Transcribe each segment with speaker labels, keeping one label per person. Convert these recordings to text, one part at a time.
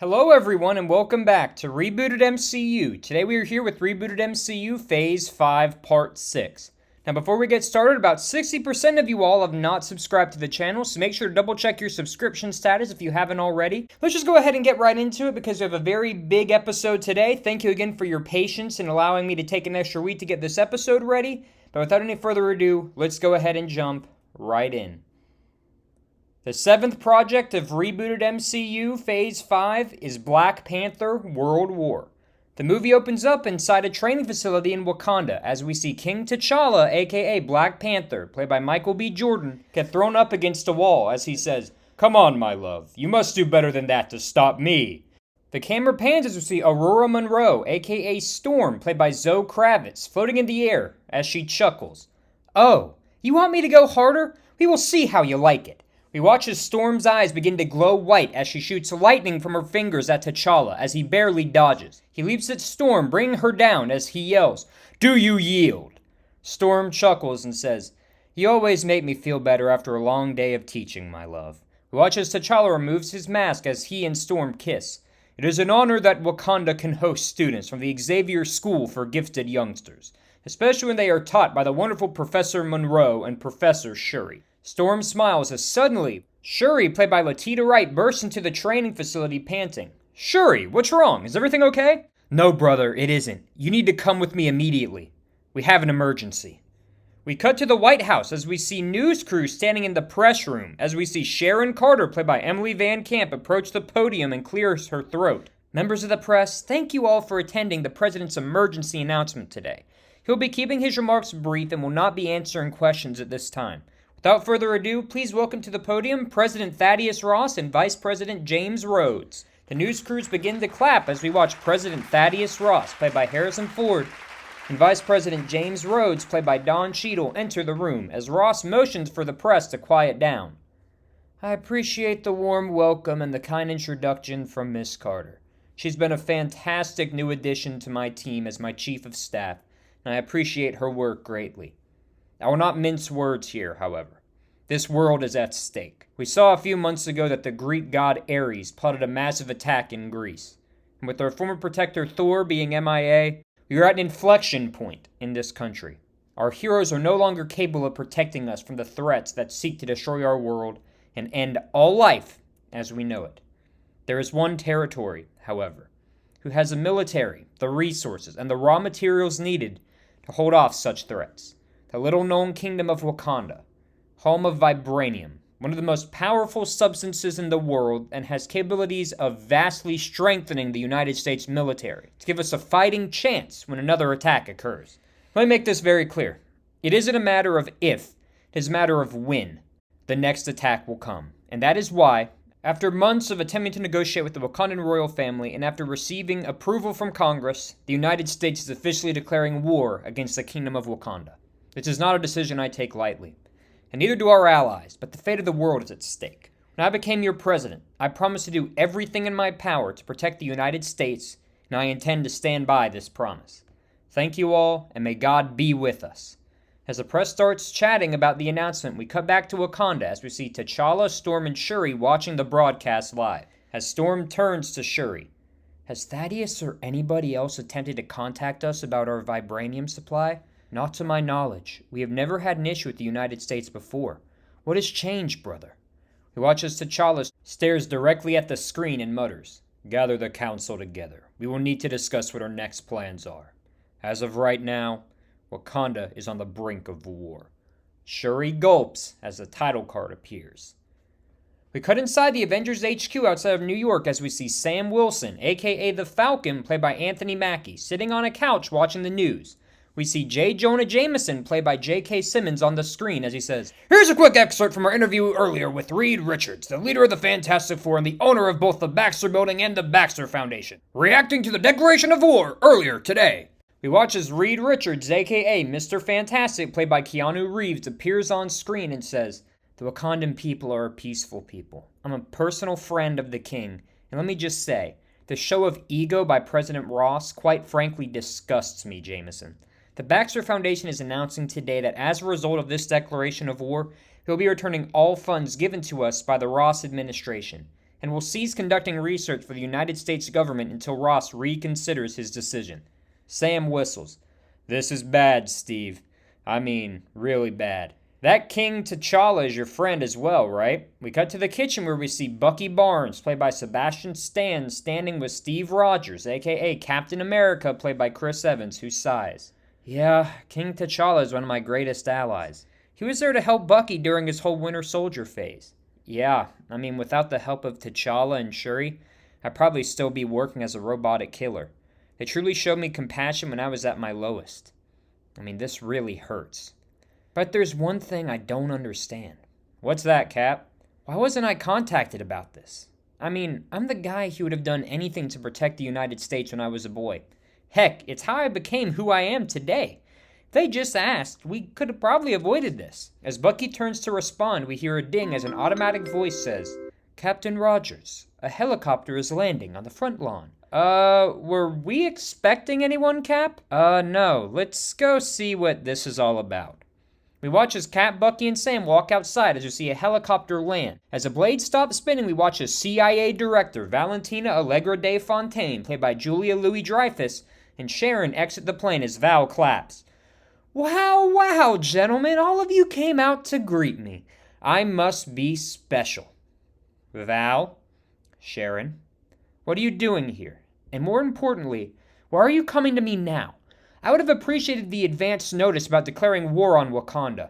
Speaker 1: Hello everyone and welcome back to Rebooted MCU. Today we are here with Rebooted MCU Phase 5 Part 6. Now before we get started, about 60% of you all have not subscribed to the channel, so make sure to double check your subscription status if you haven't already. Let's just go ahead and get right into it because we have a very big episode today. Thank you again for your patience in allowing me to take an extra week to get this episode ready. But without any further ado, let's go ahead and jump right in. The seventh project of Rebooted MCU Phase 5 is Black Panther World War. The movie opens up inside a training facility in Wakanda as we see King T'Challa, aka Black Panther, played by Michael B. Jordan, get thrown up against a wall as he says, "Come on, my love, you must do better than that to stop me." The camera pans as we see Aurora Monroe, aka Storm, played by Zoe Kravitz, floating in the air as she chuckles. "Oh, you want me to go harder? We will see how you like it." We watch as Storm's eyes begin to glow white as she shoots lightning from her fingers at T'Challa as he barely dodges. He leaps at Storm, bringing her down as he yells, "Do you yield?" Storm chuckles and says, "You always make me feel better after a long day of teaching, my love." We watch as T'Challa removes his mask as he and Storm kiss. "It is an honor that Wakanda can host students from the Xavier School for Gifted Youngsters, especially when they are taught by the wonderful Professor Monroe and Professor Shuri." Storm smiles as suddenly, Shuri, played by Latita Wright, bursts into the training facility panting. "Shuri, what's wrong? Is everything okay?" "No, brother, it isn't. You need to come with me immediately. We have an emergency." We cut to the White House as we see news crews standing in the press room, as we see Sharon Carter, played by Emily Van Camp, approach the podium and clears her throat. "Members of the press, thank you all for attending the president's emergency announcement today. He'll be keeping his remarks brief and will not be answering questions at this time. Without further ado, please welcome to the podium President Thaddeus Ross and Vice President James Rhodes." The news crews begin to clap as we watch President Thaddeus Ross, played by Harrison Ford, and Vice President James Rhodes, played by Don Cheadle, enter the room as Ross motions for the press to quiet down. "I appreciate the warm welcome and the kind introduction from Miss Carter. She's been a fantastic new addition to my team as my Chief of Staff, and I appreciate her work greatly. I will not mince words here, however. This world is at stake. We saw a few months ago that the Greek god Ares plotted a massive attack in Greece. And with our former protector Thor being MIA, we are at an inflection point in this country. Our heroes are no longer capable of protecting us from the threats that seek to destroy our world and end all life as we know it. There is one territory, however, who has the military, the resources, and the raw materials needed to hold off such threats. The little-known kingdom of Wakanda, home of vibranium, one of the most powerful substances in the world, and has capabilities of vastly strengthening the United States military to give us a fighting chance when another attack occurs. Let me make this very clear. It isn't a matter of if, it is a matter of when the next attack will come. And that is why, after months of attempting to negotiate with the Wakandan royal family and after receiving approval from Congress, the United States is officially declaring war against the Kingdom of Wakanda. This is not a decision I take lightly, and neither do our allies, but the fate of the world is at stake. When I became your president, I promised to do everything in my power to protect the United States, and I intend to stand by this promise. Thank you all, and may God be with us. As the press starts chatting about the announcement, we cut back to Wakanda as we see T'Challa, Storm, and Shuri watching the broadcast live. As Storm turns to Shuri, "Has Thaddeus or anybody else attempted to contact us about our vibranium supply?" "Not to my knowledge. We have never had an issue with the United States before. What has changed, brother?" We watch as T'Challa stares directly at the screen and mutters, "Gather the council together. We will need to discuss what our next plans are. As of right now, Wakanda is on the brink of war." Shuri gulps as the title card appears. We cut inside the Avengers HQ outside of New York as we see Sam Wilson, aka the Falcon, played by Anthony Mackie, sitting on a couch watching the news. We see J. Jonah Jameson, played by J.K. Simmons, on the screen as he says, "Here's a quick excerpt from our interview earlier with Reed Richards, the leader of the Fantastic Four and the owner of both the Baxter Building and the Baxter Foundation, reacting to the declaration of war earlier today." We watch as Reed Richards, a.k.a. Mr. Fantastic, played by Keanu Reeves, appears on screen and says, "The Wakandan people are a peaceful people. I'm a personal friend of the king, and let me just say, the show of ego by President Ross quite frankly disgusts me, Jameson. The Baxter Foundation is announcing today that as a result of this declaration of war, he'll be returning all funds given to us by the Ross administration. and will cease conducting research for the United States government until Ross reconsiders his decision. Sam whistles. This is bad, Steve. I mean, really bad. That King T'Challa is your friend as well, right? We cut to the kitchen where we see Bucky Barnes, played by Sebastian Stan, standing with Steve Rogers, aka Captain America, played by Chris Evans, who sighs. Yeah, King T'Challa is one of my greatest allies. He was there to help Bucky during his whole Winter Soldier phase. Yeah, I mean, without the help of T'Challa and Shuri, I'd probably still be working as a robotic killer. They truly showed me compassion when I was at my lowest. I mean, this really hurts. But there's one thing I don't understand. What's that, Cap? Why wasn't I contacted about this? I mean, I'm the guy who would have done anything to protect the United States when I was a boy. Heck, it's how I became who I am today. If they just asked, we could have probably avoided this. As Bucky turns to respond, we hear a ding as an automatic voice says, Captain Rogers, a helicopter is landing on the front lawn. Were we expecting anyone, Cap? No. Let's go see what this is all about. We watch as Cap, Bucky, and Sam walk outside as we see a helicopter land. As the blade stops spinning, we watch as CIA Director Valentina Allegra de Fontaine, played by Julia Louis-Dreyfus, and Sharon exit the plane as Val claps. Wow, gentlemen, all of you came out to greet me. I must be special. Val? Sharon? What are you doing here? And more importantly, why are you coming to me now? I would have appreciated the advance notice about declaring war on Wakanda.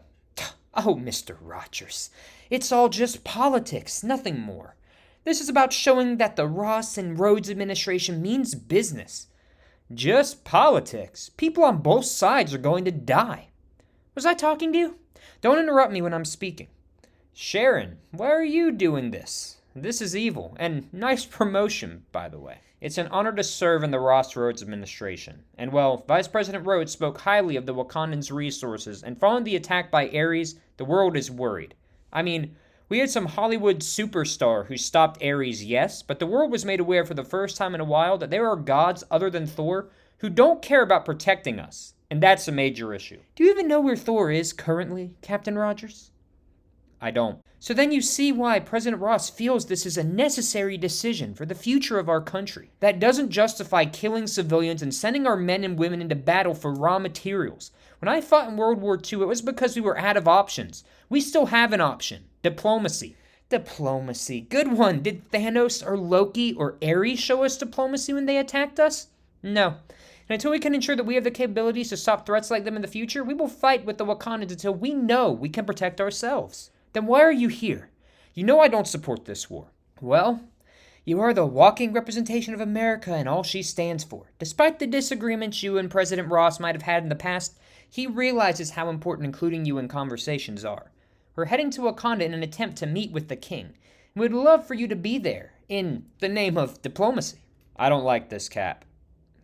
Speaker 1: Oh, Mr. Rogers, it's all just politics, nothing more. This is about showing that the Ross and Rhodes administration means business. Just politics? People on both sides are going to die. Was I talking to you? Don't interrupt me when I'm speaking. Sharon, why are you doing this? This is evil, and nice promotion, by the way. It's an honor to serve in the Ross Rhodes administration. And well, Vice President Rhodes spoke highly of the Wakandans' resources, and following the attack by Ares, the world is worried. I mean, we had some Hollywood superstar who stopped Ares, yes, but the world was made aware for the first time in a while that there are gods other than Thor who don't care about protecting us, and that's a major issue. Do you even know where Thor is currently, Captain Rogers? I don't. So then you see why President Ross feels this is a necessary decision for the future of our country. That doesn't justify killing civilians and sending our men and women into battle for raw materials. When I fought in World War II, it was because we were out of options. We still have an option. Diplomacy. Diplomacy. Good one. Did Thanos or Loki or Ares show us diplomacy when they attacked us? No. And until we can ensure that we have the capabilities to stop threats like them in the future, we will fight with the Wakandans until we know we can protect ourselves. Then why are you here? You know I don't support this war. Well, you are the walking representation of America and all she stands for. Despite the disagreements you and President Ross might have had in the past, he realizes how important including you in conversations are. We're heading to Wakanda in an attempt to meet with the king. And we'd love for you to be there, in the name of diplomacy. I don't like this, Cap.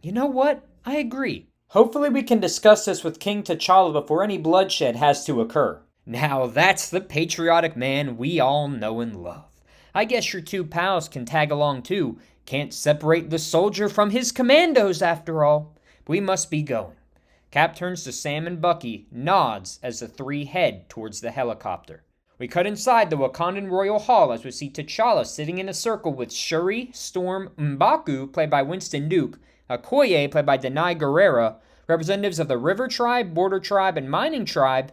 Speaker 1: You know what? I agree. Hopefully we can discuss this with King T'Challa before any bloodshed has to occur. Now that's the patriotic man we all know and love. I guess your two pals can tag along too. Can't separate the soldier from his commandos after all. We must be going. Cap turns to Sam and Bucky, nods as the three head towards the helicopter. We cut inside the Wakandan Royal Hall as we see T'Challa sitting in a circle with Shuri, Storm, M'Baku, played by Winston Duke, Okoye, played by Denai Guerrera, representatives of the River Tribe, Border Tribe, and Mining Tribe,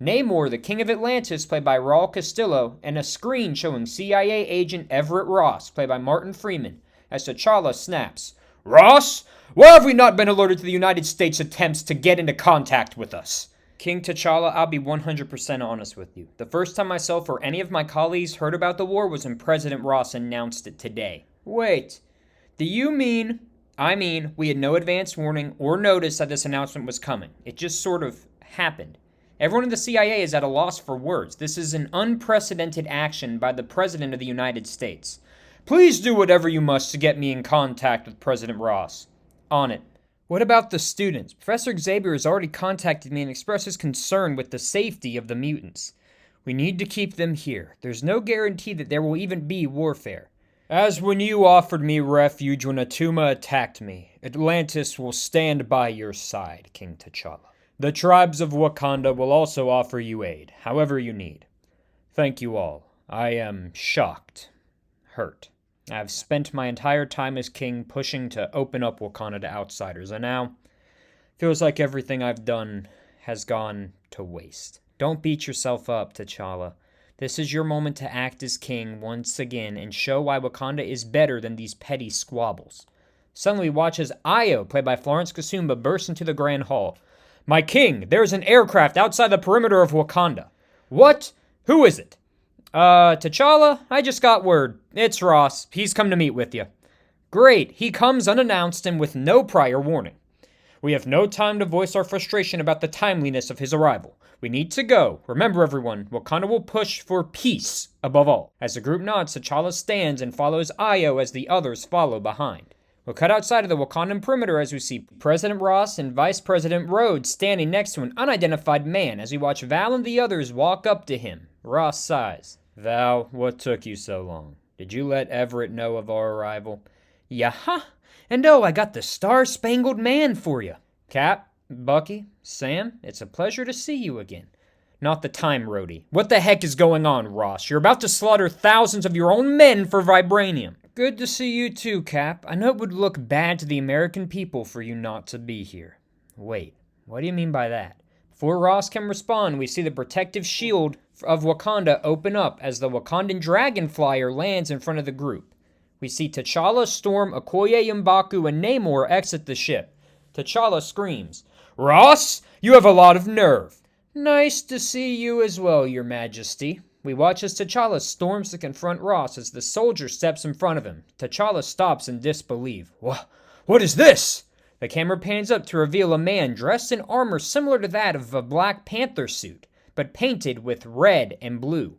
Speaker 1: Namor, the King of Atlantis, played by Raul Castillo, and a screen showing CIA agent Everett Ross, played by Martin Freeman, as T'Challa snaps, Ross, why have we not been alerted to the United States' attempts to get into contact with us? King T'Challa, I'll be 100% honest with you. The first time myself or any of my colleagues heard about the war was when President Ross announced it today. Wait, do you mean... I mean, we had no advance warning or notice that this announcement was coming. It just sort of happened. Everyone in the CIA is at a loss for words. This is an unprecedented action by the President of the United States. Please do whatever you must to get me in contact with President Ross. On it. What about the students? Professor Xavier has already contacted me and expressed his concern with the safety of the mutants. We need to keep them here. There's no guarantee that there will even be warfare. As when you offered me refuge when Atuma attacked me, Atlantis will stand by your side, King T'Challa. The tribes of Wakanda will also offer you aid, however you need. Thank you all. I am shocked. Hurt. I've spent my entire time as king pushing to open up Wakanda to outsiders, and now feels like everything I've done has gone to waste. Don't beat yourself up, T'Challa. This is your moment to act as king once again and show why Wakanda is better than these petty squabbles. Suddenly we watch as Io, played by Florence Kasumba, bursts into the Grand Hall. My king, there's an aircraft outside the perimeter of Wakanda. What? Who is it? T'Challa, I just got word. It's Ross. He's come to meet with you. Great. He comes unannounced and with no prior warning. We have no time to voice our frustration about the timeliness of his arrival. We need to go. Remember, everyone, Wakanda will push for peace above all. As the group nods, T'Challa stands and follows Io as the others follow behind. We'll cut outside of the Wakandan perimeter as we see President Ross and Vice President Rhodes standing next to an unidentified man as we watch Val and the others walk up to him. Ross sighs. Val, what took you so long? Did you let Everett know of our arrival? Yeah, and oh, I got the Star-Spangled Man for you. Cap, Bucky, Sam, it's a pleasure to see you again. Not the time, Rhodey. What the heck is going on, Ross? You're about to slaughter thousands of your own men for vibranium. Good to see you too, Cap. I know it would look bad to the American people for you not to be here. Wait, what do you mean by that? Before Ross can respond, we see the protective shield of Wakanda open up as the Wakandan Dragon Flyer lands in front of the group. We see T'Challa, Storm, Okoye, M'Baku, and Namor exit the ship. T'Challa screams, Ross, you have a lot of nerve. Nice to see you as well, Your Majesty. We watch as T'Challa storms to confront Ross as the soldier steps in front of him. T'Challa stops in disbelief. What is this? The camera pans up to reveal a man dressed in armor similar to that of a Black Panther suit, but painted with red and blue.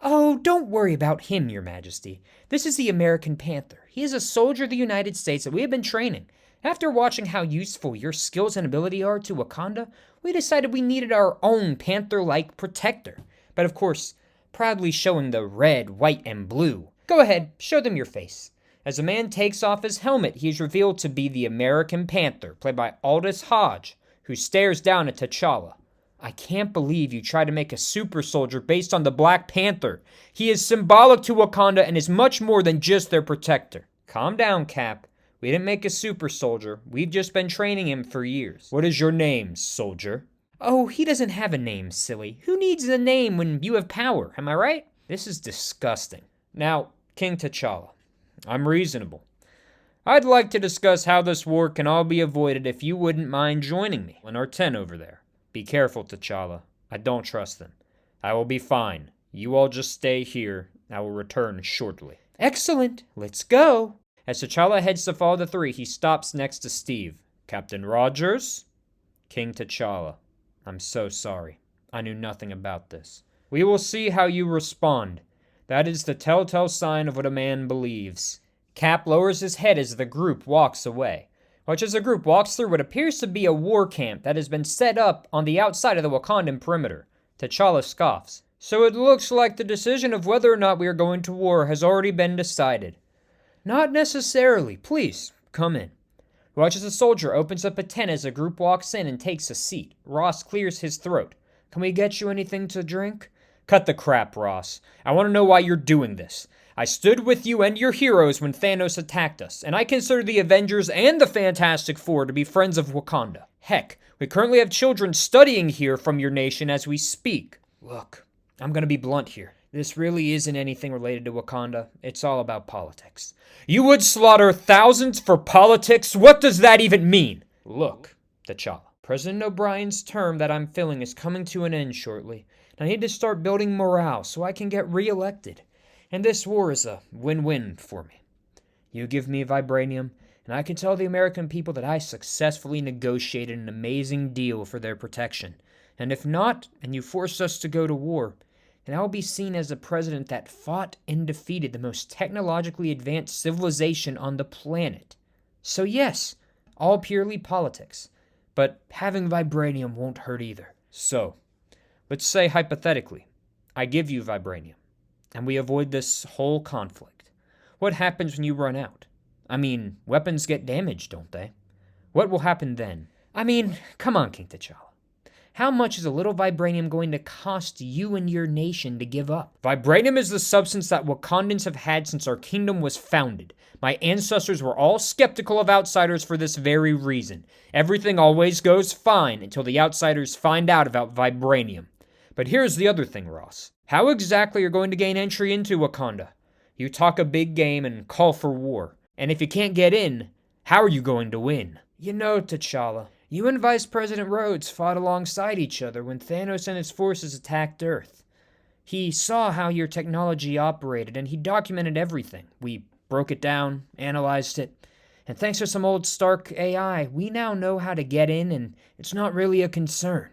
Speaker 1: Oh, don't worry about him, Your Majesty. This is the American Panther. He is a soldier of the United States that we have been training. After watching how useful your skills and ability are to Wakanda, we decided we needed our own Panther-like protector. But of course, proudly showing the red, white, and blue. Go ahead, show them your face. As the man takes off his helmet, he is revealed to be the American Panther, played by Aldous Hodge, who stares down at T'Challa. I can't believe you tried to make a super soldier based on the Black Panther. He is symbolic to Wakanda and is much more than just their protector. Calm down, Cap. We didn't make a super soldier. We've just been training him for years. What is your name, soldier? Oh, he doesn't have a name, silly. Who needs a name when you have power, am I right? This is disgusting. Now, King T'Challa, I'm reasonable. I'd like to discuss how this war can all be avoided if you wouldn't mind joining me in our tent over there. Be careful, T'Challa. I don't trust them. I will be fine. You all just stay here. I will return shortly. Excellent. Let's go. As T'Challa heads to follow the three, he stops next to Steve. Captain Rogers? King T'Challa, I'm so sorry. I knew nothing about this. We will see how you respond. That is the telltale sign of what a man believes. Cap lowers his head as the group walks away. Watch as the group walks through what appears to be a war camp that has been set up on the outside of the Wakandan perimeter. T'Challa scoffs. So it looks like the decision of whether or not we are going to war has already been decided. Not necessarily. Please, come in. Watch as a soldier opens up a tent as the group walks in and takes a seat. Ross clears his throat. Can we get you anything to drink? Cut the crap, Ross. I want to know why you're doing this. I stood with you and your heroes when Thanos attacked us, and I consider the Avengers and the Fantastic Four to be friends of Wakanda. Heck, we currently have children studying here from your nation as we speak. Look, I'm going to be blunt here. This really isn't anything related to Wakanda. It's all about politics. You would slaughter thousands for politics? What does that even mean? Look, T'Challa. President O'Brien's term that I'm filling is coming to an end shortly. I need to start building morale so I can get reelected. And this war is a win-win for me. You give me vibranium, and I can tell the American people that I successfully negotiated an amazing deal for their protection. And if not, and you force us to go to war, and I will be seen as a president that fought and defeated the most technologically advanced civilization on the planet. So yes, all purely politics. But having vibranium won't hurt either. So, let's say hypothetically, I give you vibranium, and we avoid this whole conflict. What happens when you run out? I mean, weapons get damaged, don't they? What will happen then? I mean, come on, King T'Challa. How much is a little vibranium going to cost you and your nation to give up? Vibranium is the substance that Wakandans have had since our kingdom was founded. My ancestors were all skeptical of outsiders for this very reason. Everything always goes fine until the outsiders find out about vibranium. But here's the other thing, Ross. How exactly are you going to gain entry into Wakanda? You talk a big game and call for war. And if you can't get in, how are you going to win? You know, T'Challa, you and Vice President Rhodes fought alongside each other when Thanos and his forces attacked Earth. He saw how your technology operated, and he documented everything. We broke it down, analyzed it, and thanks to some old Stark AI, we now know how to get in, and it's not really a concern.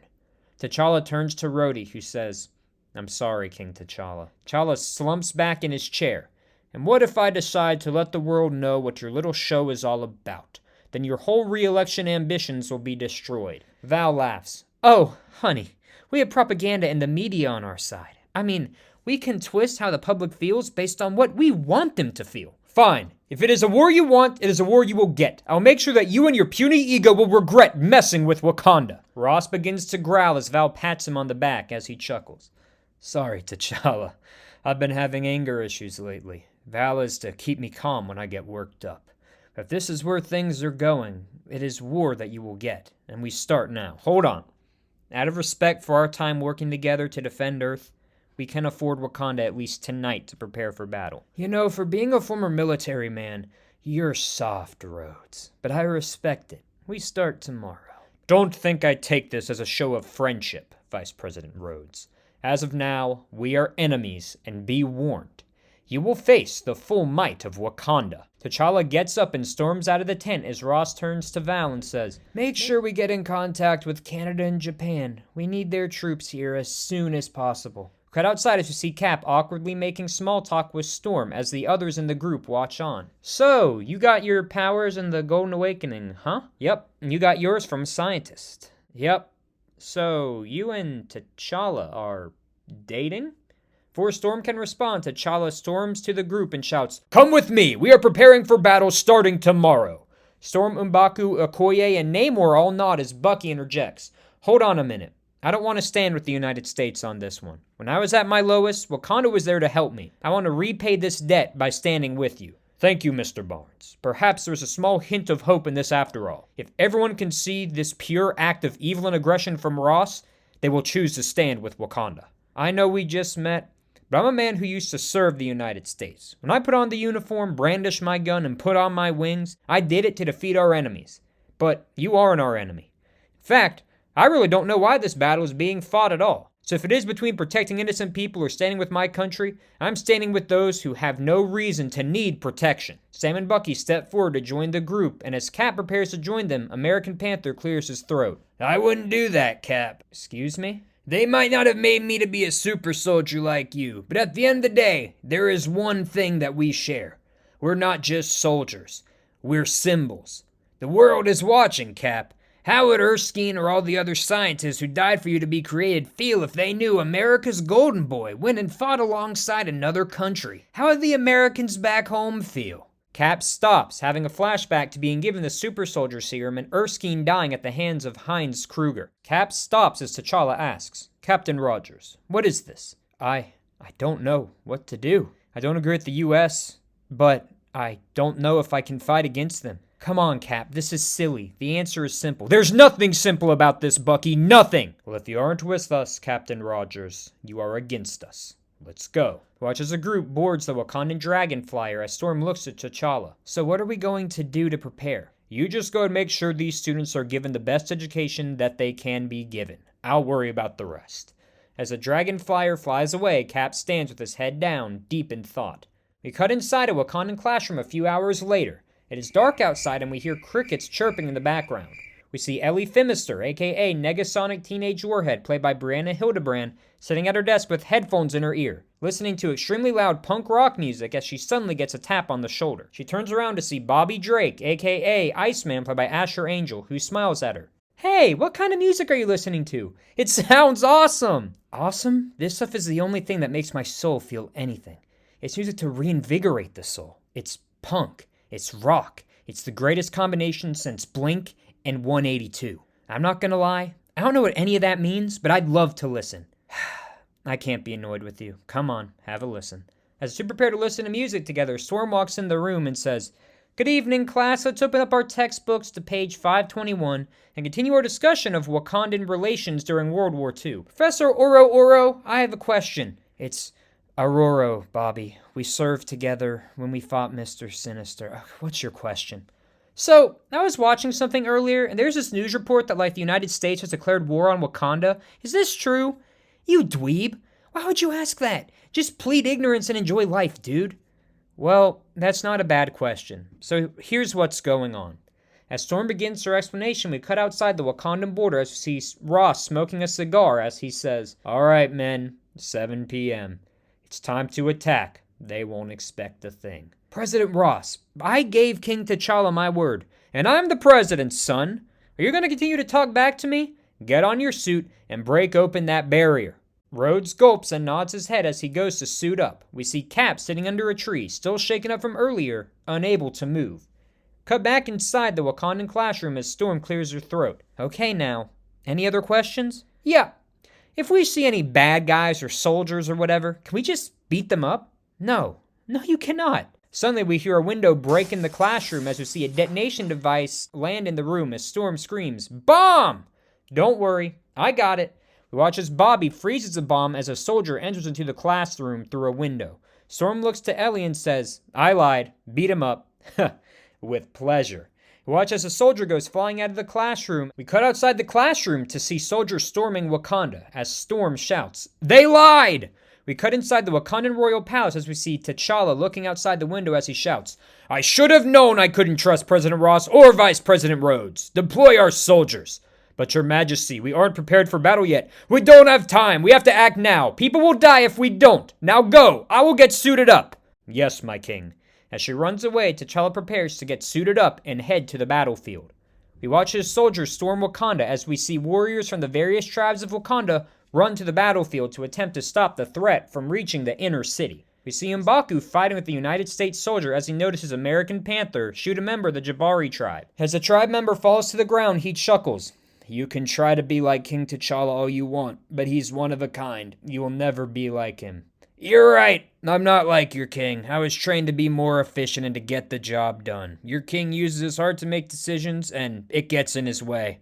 Speaker 1: T'Challa turns to Rhodey, who says, I'm sorry, King T'Challa. T'Challa slumps back in his chair. And what if I decide to let the world know what your little show is all about? Then your whole re-election ambitions will be destroyed. Val laughs. Oh, honey, we have propaganda and the media on our side. I mean, we can twist how the public feels based on what we want them to feel. Fine. If it is a war you want, it is a war you will get. I'll make sure that you and your puny ego will regret messing with Wakanda. Ross begins to growl as Val pats him on the back as he chuckles. Sorry, T'Challa. I've been having anger issues lately. Val is to keep me calm when I get worked up. If this is where things are going, it is war that you will get, and we start now. Hold on. Out of respect for our time working together to defend Earth, we can afford Wakanda at least tonight to prepare for battle. You know, for being a former military man, you're soft, Rhodes. But I respect it. We start tomorrow. Don't think I take this as a show of friendship, Vice President Rhodes. As of now, we are enemies, and be warned. You will face the full might of Wakanda. T'Challa gets up and storms out of the tent as Ross turns to Val and says, Make sure we get in contact with Canada and Japan. We need their troops here as soon as possible. Cut outside as you see Cap awkwardly making small talk with Storm as the others in the group watch on. So, you got your powers in the Golden Awakening, huh? Yep. And you got yours from Scientist. Yep. So, you and T'Challa are dating? Before Storm can respond, T'Challa storms to the group and shouts, Come with me! We are preparing for battle starting tomorrow! Storm, M'Baku, Okoye, and Namor all nod as Bucky interjects. Hold on a minute. I don't want to stand with the United States on this one. When I was at my lowest, Wakanda was there to help me. I want to repay this debt by standing with you. Thank you, Mr. Barnes. Perhaps there's a small hint of hope in this after all. If everyone can see this pure act of evil and aggression from Ross, they will choose to stand with Wakanda. I know we just met, but I'm a man who used to serve the United States. When I put on the uniform, brandished my gun, and put on my wings, I did it to defeat our enemies. But you aren't our enemy. In fact, I really don't know why this battle is being fought at all. So if it is between protecting innocent people or standing with my country, I'm standing with those who have no reason to need protection. Sam and Bucky step forward to join the group, and as Cap prepares to join them, American Panther clears his throat. I wouldn't do that, Cap. Excuse me? They might not have made me to be a super soldier like you, but at the end of the day, there is one thing that we share. We're not just soldiers. We're symbols. The world is watching, Cap. How would Erskine or all the other scientists who died for you to be created feel if they knew America's golden boy went and fought alongside another country? How would the Americans back home feel? Cap stops, having a flashback to being given the super soldier serum and Erskine dying at the hands of Heinz Kruger. Cap stops as T'Challa asks, Captain Rogers, what is this? I don't know what to do. I don't agree with the U.S., but I don't know if I can fight against them. Come on, Cap, this is silly. The answer is simple. There's nothing simple about this, Bucky, nothing! Well, if you aren't with us, Captain Rogers, you are against us. Let's go. Watch as the group boards the Wakandan Dragon Flyer as Storm looks at T'Challa. So what are we going to do to prepare? You just go and make sure these students are given the best education that they can be given. I'll worry about the rest. As the Dragon Flyer flies away, Cap stands with his head down, deep in thought. We cut inside a Wakandan classroom a few hours later. It is dark outside and we hear crickets chirping in the background. We see Ellie Phimister, aka Negasonic Teenage Warhead, played by Brianna Hildebrand, sitting at her desk with headphones in her ear, listening to extremely loud punk rock music as she suddenly gets a tap on the shoulder. She turns around to see Bobby Drake, aka Iceman, played by Asher Angel, who smiles at her. Hey, what kind of music are you listening to? It sounds awesome! Awesome? This stuff is the only thing that makes my soul feel anything. It's music to reinvigorate the soul. It's punk. It's rock. It's the greatest combination since Blink and 182. I'm not gonna lie, I don't know what any of that means, but I'd love to listen. I can't be annoyed with you. Come on, have a listen. As the two prepare to listen to music together, Storm walks in the room and says, "Good evening, class. Let's open up our textbooks to page 521 and continue our discussion of Wakandan relations during World War II. Professor Oro, I have a question." "It's Aurora, Bobby. We served together when we fought Mr. Sinister. What's your question?" "So, I was watching something earlier, and there's this news report that, like, the United States has declared war on Wakanda. Is this true?" "You dweeb. Why would you ask that? Just plead ignorance and enjoy life, dude." "Well, that's not a bad question. So here's what's going on." As Storm begins her explanation, we cut outside the Wakandan border as we see Ross smoking a cigar as he says, "All right, men, 7 p.m. It's time to attack. They won't expect a thing." "President Ross, I gave King T'Challa my word, and I'm the president, son. Are you going to continue to talk back to me? Get on your suit and break open that barrier." Rhodes gulps and nods his head as he goes to suit up. We see Cap sitting under a tree, still shaken up from earlier, unable to move. Cut back inside the Wakandan classroom as Storm clears her throat. "Okay now, any other questions?" "Yeah. If we see any bad guys or soldiers or whatever, can we just beat them up?" No, you cannot." Suddenly we hear a window break in the classroom as we see a detonation device land in the room as Storm screams, "Bomb!" "Don't worry, I got it." We watch as Bobby freezes a bomb as a soldier enters into the classroom through a window. Storm looks to Ellie and says, "I lied. Beat him up." "With pleasure." We watch as a soldier goes flying out of the classroom. We cut outside the classroom to see soldiers storming Wakanda as Storm shouts, "They lied!" We cut inside the Wakandan royal palace as we see T'Challa looking outside the window as he shouts, "I should have known I couldn't trust President Ross or Vice President Rhodes. Deploy our soldiers." "But your majesty, we aren't prepared for battle yet." "We don't have time. We have to act now. People will die if we don't. Now go. I will get suited up." "Yes, my king." As she runs away, T'Challa prepares to get suited up and head to the battlefield. We watch his soldiers storm Wakanda as we see warriors from the various tribes of Wakanda run to the battlefield to attempt to stop the threat from reaching the inner city. We see M'Baku fighting with the United States soldier as he notices American Panther shoot a member of the Jabari tribe. As the tribe member falls to the ground, he chuckles. "You can try to be like King T'Challa all you want, but he's one of a kind. You will never be like him." "You're right. I'm not like your king. I was trained to be more efficient and to get the job done. Your king uses his heart to make decisions, and it gets in his way."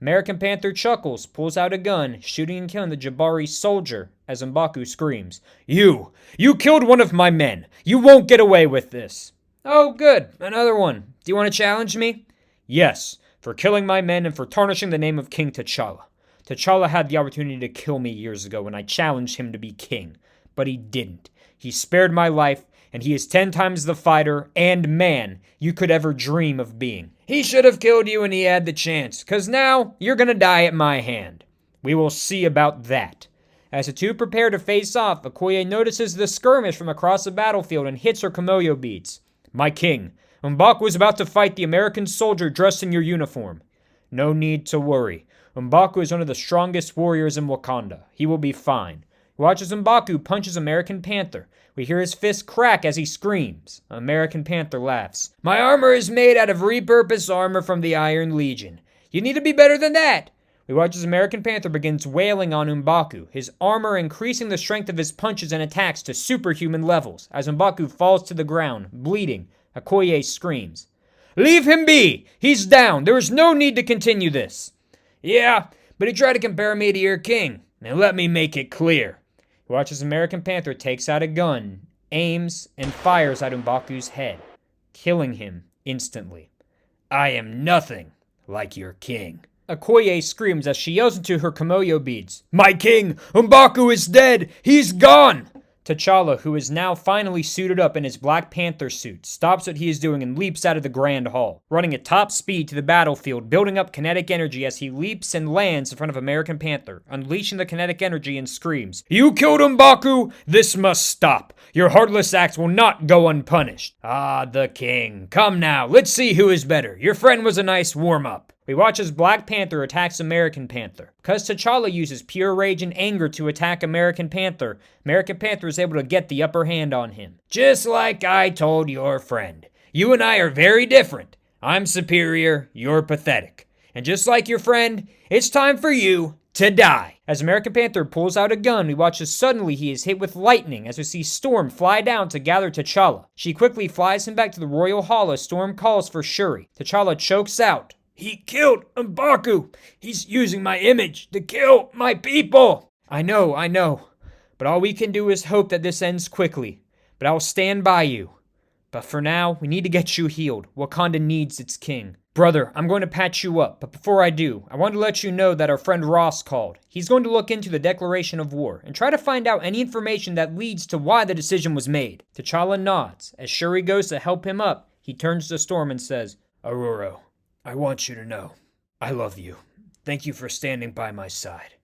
Speaker 1: American Panther chuckles, pulls out a gun, shooting and killing the Jabari soldier as M'Baku screams, You killed one of my men! You won't get away with this!" "Oh, good. Another one. Do you want to challenge me?" "Yes. For killing my men and for tarnishing the name of King T'Challa. T'Challa had the opportunity to kill me years ago when I challenged him to be king, but he didn't. He spared my life, and he is 10 times the fighter and man you could ever dream of being. He should have killed you when he had the chance, 'cause now you're gonna die at my hand. We will see about that." As the two prepare to face off, Okoye notices the skirmish from across the battlefield and hits her Komoyo beads. "My king, M'Baku is about to fight the American soldier dressed in your uniform." "No need to worry. M'Baku is one of the strongest warriors in Wakanda. He will be fine." We watch as M'Baku punches American Panther. We hear his fist crack as he screams. American Panther laughs. "My armor is made out of repurposed armor from the Iron Legion. You need to be better than that." We watch as American Panther begins wailing on M'Baku, his armor increasing the strength of his punches and attacks to superhuman levels. As M'Baku falls to the ground, bleeding, Okoye screams, "Leave him be! He's down! There is no need to continue this." "Yeah, but he tried to compare me to your king. Now let me make it clear." He watches American Panther takes out a gun, aims, and fires at M'Baku's head, killing him instantly. "I am nothing like your king." Okoye screams as she yells into her Komoyo beads, "My king! M'Baku is dead! He's gone!" T'Challa, who is now finally suited up in his Black Panther suit, stops what he is doing and leaps out of the Grand Hall, running at top speed to the battlefield, building up kinetic energy as he leaps and lands in front of American Panther, unleashing the kinetic energy and screams, "You killed M'Baku! This must stop! Your heartless acts will not go unpunished." "Ah, the king. Come now, let's see who is better. Your friend was a nice warm-up." We watch as Black Panther attacks American Panther. Because T'Challa uses pure rage and anger to attack American Panther is able to get the upper hand on him. "Just like I told your friend. You and I are very different. I'm superior, you're pathetic. And just like your friend, it's time for you to die. As American Panther pulls out a gun, we watch as suddenly he is hit with lightning as we see Storm fly down to gather T'Challa. She quickly flies him back to the Royal Hall as Storm calls for Shuri. T'Challa chokes out, "He killed M'Baku. He's using my image to kill my people." I know. But all we can do is hope that this ends quickly. But I'll stand by you. But for now, we need to get you healed. Wakanda needs its king. Brother, I'm going to patch you up, but before I do, I want to let you know that our friend Ross called. He's going to look into the declaration of war and try to find out any information that leads to why the decision was made. T'Challa nods. As Shuri goes to help him up, he turns to Storm and says, "Aurora, I want you to know, I love you. Thank you for standing by my side.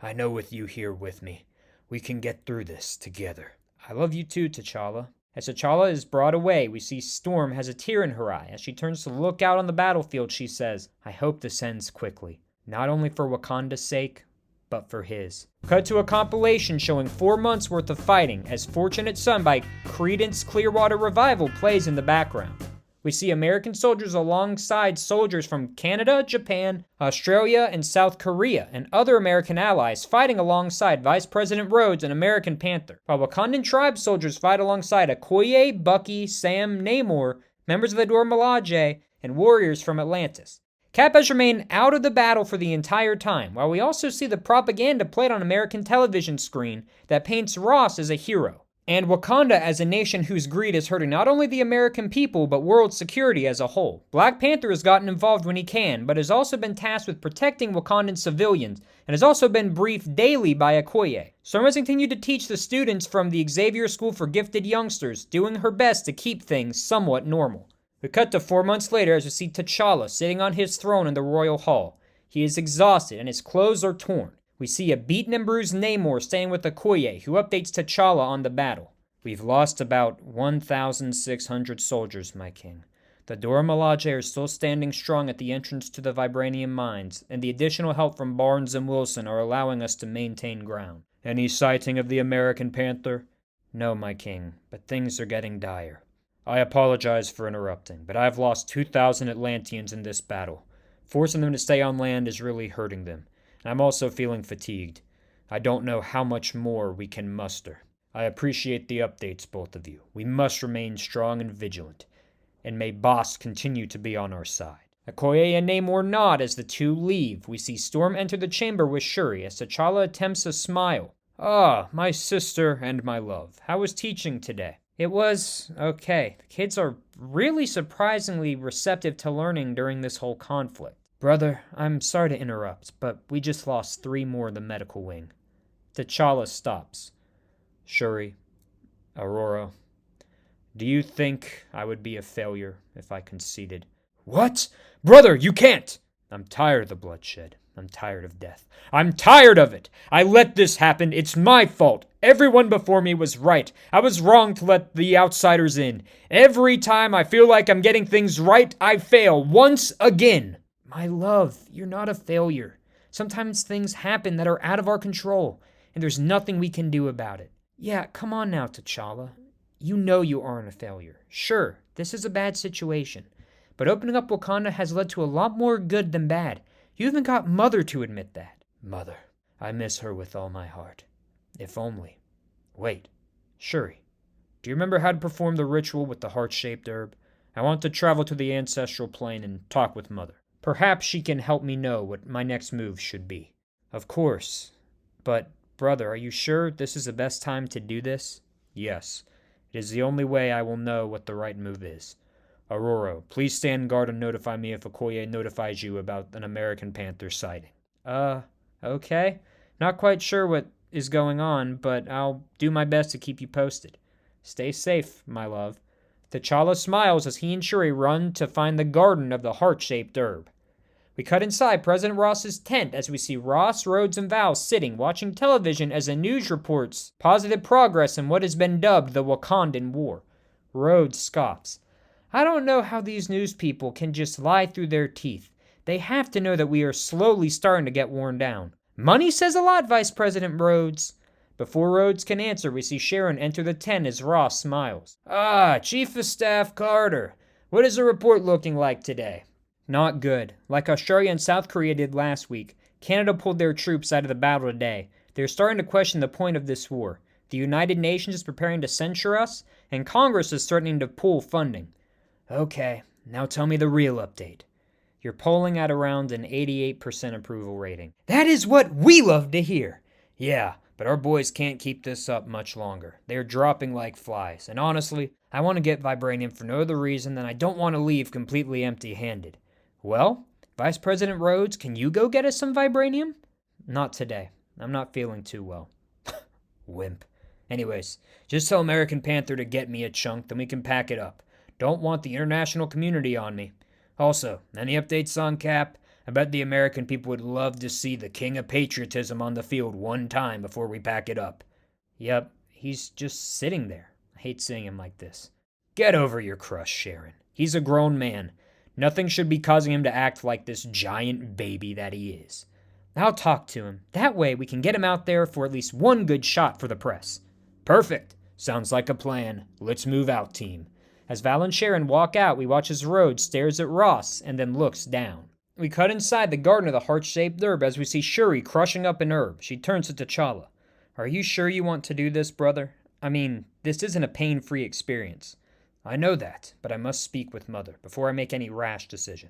Speaker 1: I know with you here with me, we can get through this together." I love you too, T'Challa. As T'Challa is brought away, we see Storm has a tear in her eye. As she turns to look out on the battlefield, she says, "I hope this ends quickly. Not only for Wakanda's sake, but for his." Cut to a compilation showing 4 months worth of fighting as Fortunate Son by Creedence Clearwater Revival plays in the background. We see American soldiers alongside soldiers from Canada, Japan, Australia, and South Korea, and other American allies fighting alongside Vice President Rhodes and American Panther, while Wakandan tribe soldiers fight alongside Okoye, Bucky, Sam, Namor, members of the Dora Milaje, and warriors from Atlantis. Cap has remained out of the battle for the entire time, while we also see the propaganda played on American television screen that paints Ross as a hero, and Wakanda as a nation whose greed is hurting not only the American people, but world security as a whole. Black Panther has gotten involved when he can, but has also been tasked with protecting Wakandan civilians, and has also been briefed daily by Okoye. Storm has continued to teach the students from the Xavier School for Gifted Youngsters, doing her best to keep things somewhat normal. We cut to 4 months later as we see T'Challa sitting on his throne in the Royal Hall. He is exhausted and his clothes are torn. We see a beaten and bruised Namor staying with Okoye, who updates T'Challa on the battle. "We've lost about 1,600 soldiers, my king. The Dora Milaje are still standing strong at the entrance to the Vibranium mines, and the additional help from Barnes and Wilson are allowing us to maintain ground." "Any sighting of the American Panther?" "No, my king, but things are getting dire." "I apologize for interrupting, but I've lost 2,000 Atlanteans in this battle. Forcing them to stay on land is really hurting them. I'm also feeling fatigued. I don't know how much more we can muster. I appreciate the updates, both of you. We must remain strong and vigilant. And may Boss continue to be on our side." Okoye and Namor nod as the two leave. We see Storm enter the chamber with Shuri as T'Challa attempts a smile. "Ah, my sister and my love. How was teaching today?" "It was okay. The kids are really surprisingly receptive to learning during this whole conflict." "Brother, I'm sorry to interrupt, but we just lost 3 more in the medical wing." T'Challa stops. "Shuri, Aurora, do you think I would be a failure if I conceded?" "What? Brother, you can't!" "I'm tired of the bloodshed. I'm tired of death. I'm tired of it! I let this happen. It's my fault. Everyone before me was right. I was wrong to let the outsiders in. Every time I feel like I'm getting things right, I fail once again." "My love, you're not a failure. Sometimes things happen that are out of our control, and there's nothing we can do about it." "Yeah, come on now, T'Challa. You know you aren't a failure. Sure, this is a bad situation, but opening up Wakanda has led to a lot more good than bad. You even got Mother to admit that." "Mother, I miss her with all my heart. If only. Wait, Shuri, do you remember how to perform the ritual with the heart-shaped herb? I want to travel to the ancestral plane and talk with Mother. Perhaps she can help me know what my next move should be." "Of course. But, brother, are you sure this is the best time to do this?" "Yes. It is the only way I will know what the right move is. Aurora, please stand guard and notify me if Okoye notifies you about an American Panther sighting." Okay. Not quite sure what is going on, but I'll do my best to keep you posted. Stay safe, my love." T'Challa smiles as he and Shuri run to find the garden of the heart-shaped herb. We cut inside President Ross's tent as we see Ross, Rhodes, and Val sitting, watching television as the news reports positive progress in what has been dubbed the Wakandan War. Rhodes scoffs. "I don't know how these news people can just lie through their teeth. They have to know that we are slowly starting to get worn down." "Money says a lot, Vice President Rhodes." Before Rhodes can answer, we see Sharon enter the tent as Ross smiles. "Ah, Chief of Staff Carter. What is the report looking like today?" Not good. Like Australia and South Korea did last week, Canada pulled their troops out of the battle today. They're starting to question the point of this war. The United Nations is preparing to censure us, and Congress is threatening to pull funding. Okay, now tell me the real update. You're polling at around an 88% approval rating. That is what we love to hear. Yeah, but our boys can't keep this up much longer. They're dropping like flies, and honestly, I want to get vibranium for no other reason than I don't want to leave completely empty-handed. Well, Vice President Rhodes, can you go get us some vibranium? Not today. I'm not feeling too well. Wimp. Anyways, just tell American Panther to get me a chunk, then we can pack it up. Don't want the international community on me. Also, any updates on Cap? I bet the American people would love to see the king of patriotism on the field one time before we pack it up. Yep, he's just sitting there. I hate seeing him like this. Get over your crush, Sharon. He's a grown man. Nothing should be causing him to act like this giant baby that he is. I'll talk to him. That way we can get him out there for at least one good shot for the press. Perfect. Sounds like a plan. Let's move out, team. As Val and Sharon walk out, we watch as Rhodes stares at Ross and then looks down. We cut inside the garden of the heart-shaped herb as we see Shuri crushing up an herb. She turns to T'Challa. Are you sure you want to do this, brother? I mean, this isn't a pain-free experience. I know that, but I must speak with Mother before I make any rash decision.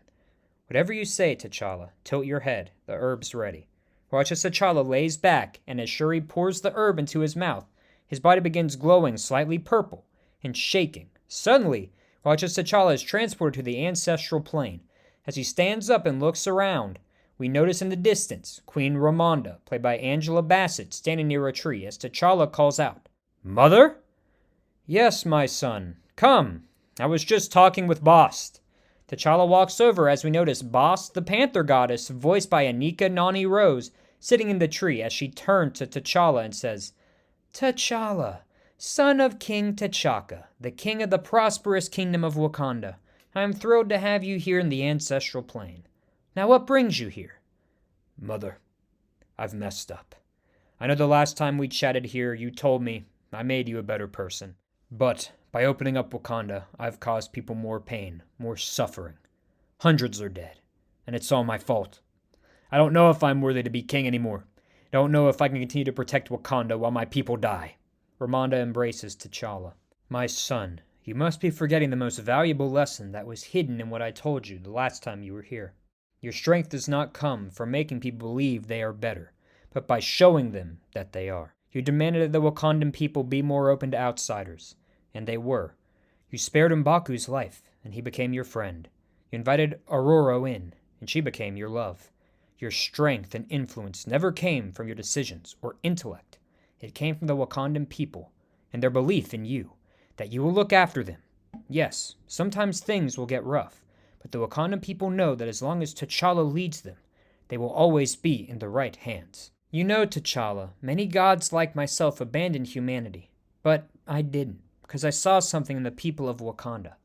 Speaker 1: Whatever you say, T'Challa, tilt your head. The herb's ready. Watch as T'Challa lays back, and as Shuri pours the herb into his mouth, his body begins glowing slightly purple and shaking. Suddenly, watch as T'Challa is transported to the ancestral plane. As he stands up and looks around, we notice in the distance Queen Ramonda, played by Angela Bassett, standing near a tree as T'Challa calls out, "Mother?" "Yes, my son. Come. I was just talking with Bast." T'Challa walks over as we notice Bast, the Panther Goddess, voiced by Anika Noni Rose, sitting in the tree as she turns to T'Challa and says, "T'Challa, son of King T'Chaka, the king of the prosperous kingdom of Wakanda, I am thrilled to have you here in the ancestral plane. Now what brings you here?" "Mother, I've messed up. I know the last time we chatted here, you told me I made you a better person. But by opening up Wakanda, I've caused people more pain, more suffering. Hundreds are dead, and it's all my fault. I don't know if I'm worthy to be king anymore. I don't know if I can continue to protect Wakanda while my people die." Ramonda embraces T'Challa. "My son, you must be forgetting the most valuable lesson that was hidden in what I told you the last time you were here. Your strength does not come from making people believe they are better, but by showing them that they are. You demanded that the Wakandan people be more open to outsiders, and they were. You spared M'Baku's life, and he became your friend. You invited Ororo in, and she became your love. Your strength and influence never came from your decisions or intellect. It came from the Wakandan people and their belief in you, that you will look after them. Yes, sometimes things will get rough, but the Wakandan people know that as long as T'Challa leads them, they will always be in the right hands. You know, T'Challa, many gods like myself abandoned humanity, but I didn't, because I saw something in the people of Wakanda,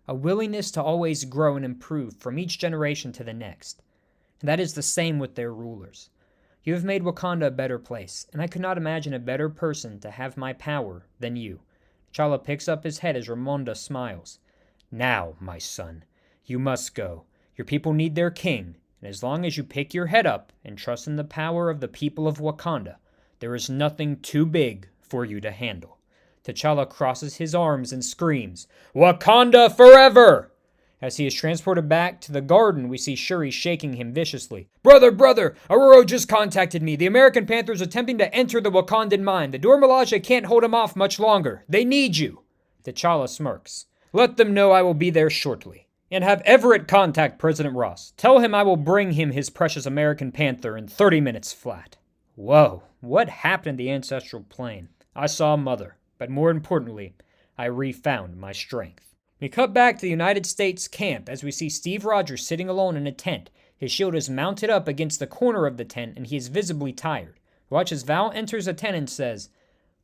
Speaker 1: a willingness to always grow and improve from each generation to the next. And that is the same with their rulers. You have made Wakanda a better place, and I could not imagine a better person to have my power than you." T'Challa picks up his head as Ramonda smiles. "Now, my son, you must go. Your people need their king, and as long as you pick your head up and trust in the power of the people of Wakanda, there is nothing too big for you to handle." T'Challa crosses his arms and screams, "Wakanda forever!" As he is transported back to the garden, we see Shuri shaking him viciously. Brother! Ororo just contacted me. The American Panther is attempting to enter the Wakandan mine. The Dora Milaje can't hold him off much longer. They need you." T'Challa smirks. "Let them know I will be there shortly. And have Everett contact President Ross. Tell him I will bring him his precious American Panther in 30 minutes flat." Whoa, what happened in the ancestral plane? I saw Mother, but more importantly, I refound my strength. We cut back to the United States camp as we see Steve Rogers sitting alone in a tent. His shield is mounted up against the corner of the tent, and he is visibly tired. Watch as Val enters the tent and says,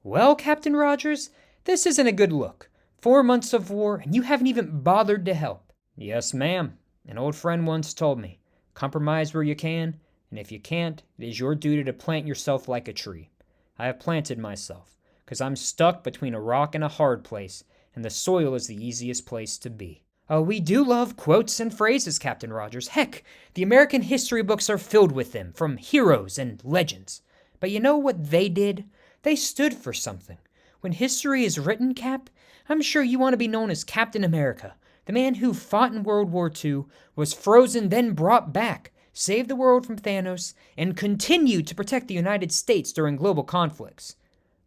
Speaker 1: "Well, Captain Rogers, this isn't a good look. 4 months of war, and you haven't even bothered to help." "Yes, ma'am. An old friend once told me, compromise where you can, and if you can't, it is your duty to plant yourself like a tree. I have planted myself, because I'm stuck between a rock and a hard place, and the soil is the easiest place to be." Oh, we do love quotes and phrases, Captain Rogers. Heck, the American history books are filled with them, from heroes and legends. But you know what they did? They stood for something. When history is written, Cap, I'm sure you want to be known as Captain America, the man who fought in World War II, was frozen, then brought back, saved the world from Thanos, and continued to protect the United States during global conflicts.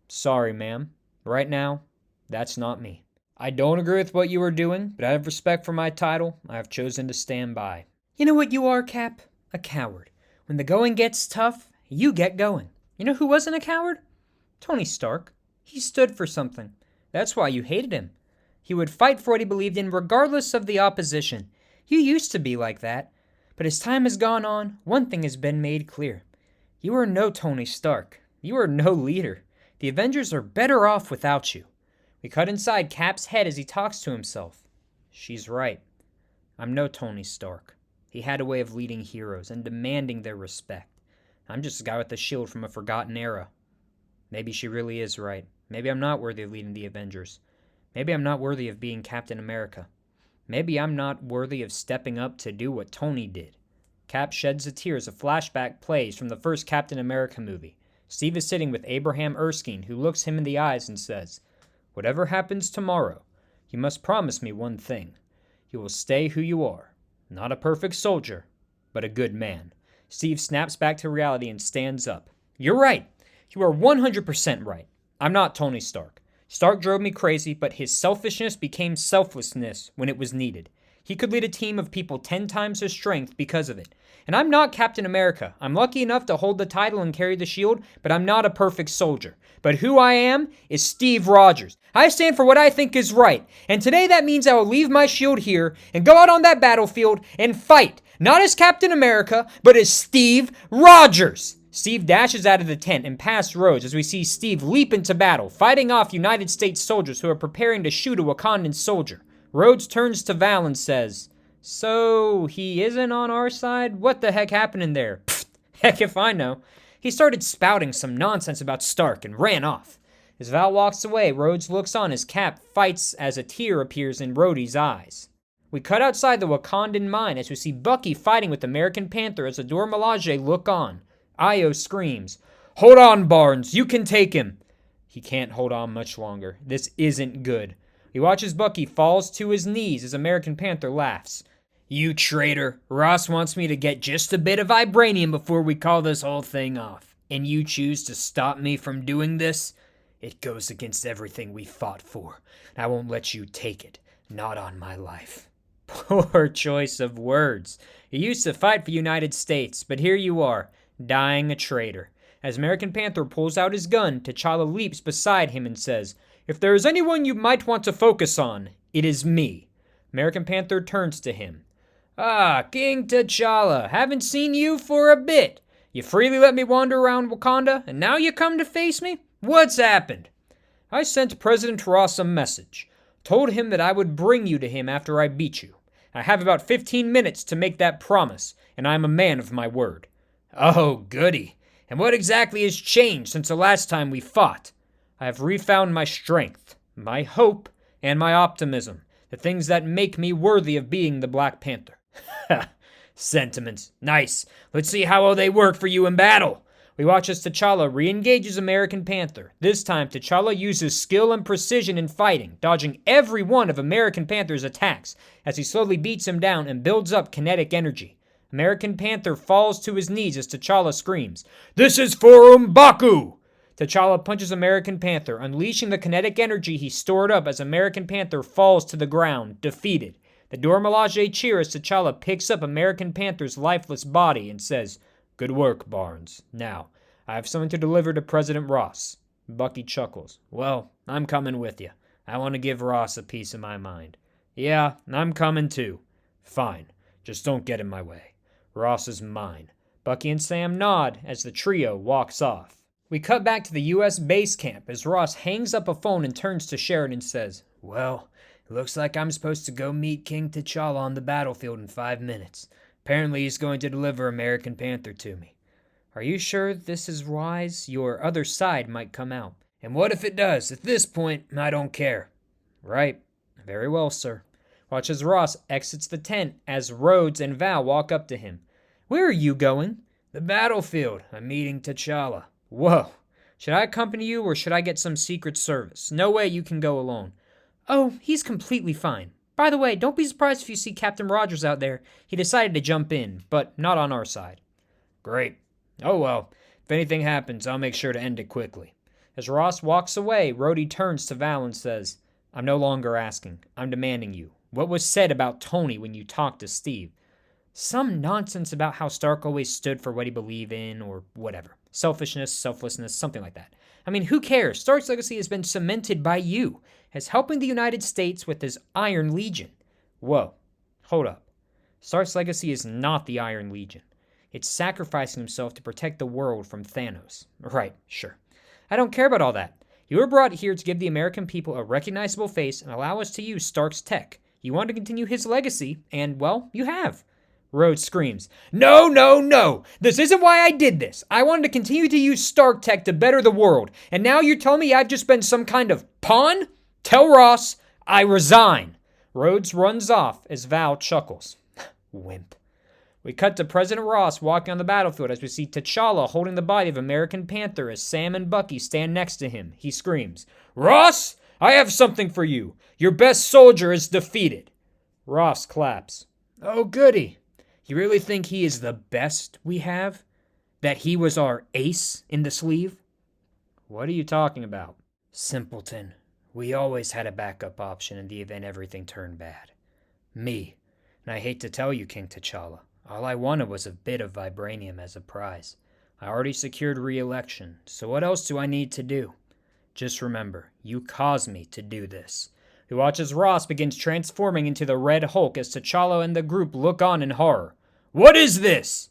Speaker 1: Sorry, ma'am. Right now, that's not me. I don't agree with what you are doing, but out of respect for my title, I have chosen to stand by. You know what you are, Cap? A coward. When the going gets tough, you get going. You know who wasn't a coward? Tony Stark. He stood for something. That's why you hated him. He would fight for what he believed in regardless of the opposition. You used to be like that. But as time has gone on, one thing has been made clear. You are no Tony Stark. You are no leader. The Avengers are better off without you. We cut inside Cap's head as he talks to himself. She's right. I'm no Tony Stark. He had a way of leading heroes and demanding their respect. I'm just a guy with a shield from a forgotten era. Maybe she really is right. Maybe I'm not worthy of leading the Avengers. Maybe I'm not worthy of being Captain America. Maybe I'm not worthy of stepping up to do what Tony did. Cap sheds a tear as a flashback plays from the first Captain America movie. Steve is sitting with Abraham Erskine, who looks him in the eyes and says, "Whatever happens tomorrow, you must promise me one thing. You will stay who you are. Not a perfect soldier, but a good man." Steve snaps back to reality and stands up. You're right. You are 100% right. I'm not Tony Stark. Stark drove me crazy, but his selfishness became selflessness when it was needed. He could lead a team of people 10 times his strength because of it. And I'm not Captain America. I'm lucky enough to hold the title and carry the shield, but I'm not a perfect soldier. But who I am is Steve Rogers. I stand for what I think is right. And today that means I will leave my shield here and go out on that battlefield and fight. Not as Captain America, but as Steve Rogers. Steve dashes out of the tent and past Rhodes as we see Steve leap into battle, fighting off United States soldiers who are preparing to shoot a Wakandan soldier. Rhodes turns to Val and says, "So, he isn't on our side? What the heck happened in there?" "Pfft, heck if I know." He started spouting some nonsense about Stark and ran off. As Val walks away, Rhodes looks on as Cap fights as a tear appears in Rhodey's eyes. We cut outside the Wakandan mine as we see Bucky fighting with American Panther as the Dora Milaje look on. Io screams, "Hold on, Barnes, you can take him." He can't hold on much longer. This isn't good. He watches Bucky falls to his knees as American Panther laughs. "You traitor, Ross wants me to get just a bit of vibranium before we call this whole thing off. And you choose to stop me from doing this? It goes against everything we fought for. I won't let you take it. Not on my life." Poor choice of words. You used to fight for the United States, but here you are, dying a traitor. As American Panther pulls out his gun, T'Challa leaps beside him and says, "If there is anyone you might want to focus on, it is me." American Panther turns to him. "Ah, King T'Challa, haven't seen you for a bit. You freely let me wander around Wakanda, and now you come to face me? What's happened?" "I sent President Ross a message. Told him that I would bring you to him after I beat you. I have about 15 minutes to make that promise, and I am a man of my word." "Oh, goody. And what exactly has changed since the last time we fought?" "I have refound my strength, my hope, and my optimism, the things that make me worthy of being the Black Panther." "Ha! Sentiments. Nice. Let's see how well they work for you in battle." We watch as T'Challa re-engages American Panther. This time, T'Challa uses skill and precision in fighting, dodging every one of American Panther's attacks as he slowly beats him down and builds up kinetic energy. American Panther falls to his knees as T'Challa screams, "This is for M'Baku!" T'Challa punches American Panther, unleashing the kinetic energy he stored up as American Panther falls to the ground, defeated. The Dora Milaje cheer as T'Challa picks up American Panther's lifeless body and says, "Good work, Barnes. Now, I have something to deliver to President Ross." Bucky chuckles. "Well, I'm coming with you. I want to give Ross a piece of my mind." "Yeah, I'm coming too." "Fine. Just don't get in my way. Ross is mine." Bucky and Sam nod as the trio walks off. We cut back to the U.S. base camp as Ross hangs up a phone and turns to Sheridan and says, "Well, it looks like I'm supposed to go meet King T'Challa on the battlefield in 5 minutes. Apparently he's going to deliver American Panther to me." "Are you sure this is wise? Your other side might come out." "And what if it does? At this point, I don't care." "Right. Very well, sir." Watch as Ross exits the tent as Rhodes and Val walk up to him. Where are you going?
Speaker 2: The battlefield. I'm meeting T'Challa.
Speaker 1: Whoa. Should I accompany you or should I get some Secret Service? No way you can go alone. Oh, he's completely fine. By the way, don't be surprised if you see Captain Rogers out there. He decided to jump in, but not on our side.
Speaker 2: Great. Oh well. If anything happens, I'll make sure to end it quickly.
Speaker 1: As Ross walks away, Rhodey turns to Val and says, I'm no longer asking. I'm demanding you. What was said about Tony when you talked to Steve? Some nonsense about how Stark always stood for what he believed in, or whatever. Selfishness, selflessness, something like that. I mean, who cares? Stark's legacy has been cemented by you as helping the United States with his Iron Legion. Whoa, hold up. Stark's legacy is not the Iron Legion. It's sacrificing himself to protect the world from Thanos. Right, sure. I don't care about all that. You were brought here to give the American people a recognizable face and allow us to use Stark's tech. You want to continue his legacy, and, well, you have. Rhodes screams, No, no, no! This isn't why I did this! I wanted to continue to use Stark tech to better the world, and now you're telling me I've just been some kind of pawn? Tell Ross, I resign! Rhodes runs off as Val chuckles. Wimp. We cut to President Ross walking on the battlefield as we see T'Challa holding the body of American Panther as Sam and Bucky stand next to him. He screams, Ross, I have something for you. Your best soldier is defeated. Ross claps. Oh, goody. You really think he is the best we have? That he was our ace in the sleeve? What are you talking about? Simpleton. We always had a backup option in the event everything turned bad. Me. And I hate to tell you, King T'Challa, all I wanted was a bit of vibranium as a prize. I already secured re-election, so what else do I need to do? Just remember, you caused me to do this. We watch as Ross begins transforming into the Red Hulk as T'Challa and the group look on in horror. What is this?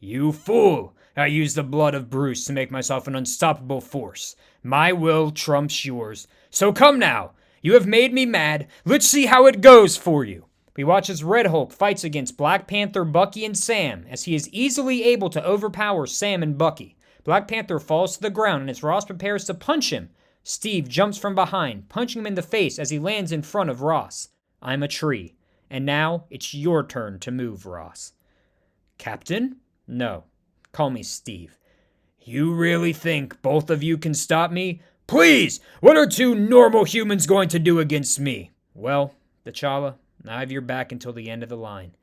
Speaker 1: You fool! I used the blood of Bruce to make myself an unstoppable force. My will trumps yours. So come now! You have made me mad. Let's see how it goes for you. We watch as Red Hulk fights against Black Panther, Bucky, and Sam as he is easily able to overpower Sam and Bucky. Black Panther falls to the ground and as Ross prepares to punch him, Steve jumps from behind, punching him in the face as he lands in front of Ross. I'm a tree. And now it's your turn to move, Ross. Captain? No. Call me Steve. You really think both of you can stop me? Please! What are two normal humans going to do against me? Well, T'Challa, I have your back until the end of the line.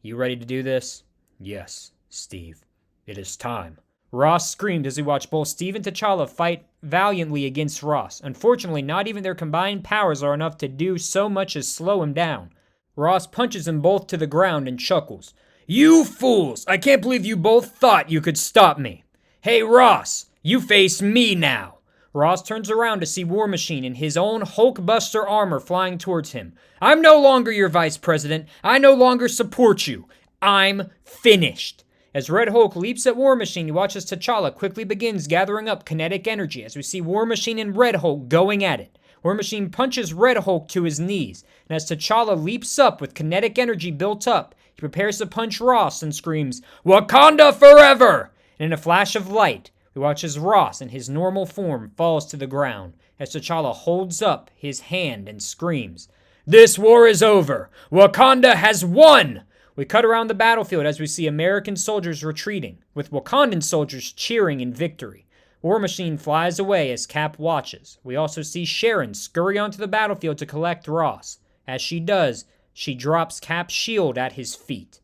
Speaker 1: You ready to do this? Yes, Steve. It is time. Ross screamed as he watched both Steve and T'Challa fight valiantly against Ross. Unfortunately, not even their combined powers are enough to do so much as slow him down. Ross punches them both to the ground and chuckles. You fools! I can't believe you both thought you could stop me. Hey, Ross, you face me now. Ross turns around to see War Machine in his own Hulkbuster armor flying towards him. I'm no longer your vice president. I no longer support you. I'm finished. As Red Hulk leaps at War Machine, he watches T'Challa quickly begins gathering up kinetic energy as we see War Machine and Red Hulk going at it. War Machine punches Red Hulk to his knees, and as T'Challa leaps up with kinetic energy built up, he prepares to punch Ross and screams, Wakanda forever! And in a flash of light, we watch as Ross in his normal form falls to the ground, as T'Challa holds up his hand and screams, This war is over! Wakanda has won! We cut around the battlefield as we see American soldiers retreating, with Wakandan soldiers cheering in victory. War Machine flies away as Cap watches. We also see Sharon scurry onto the battlefield to collect Ross. As she does, she drops Cap's shield at his feet.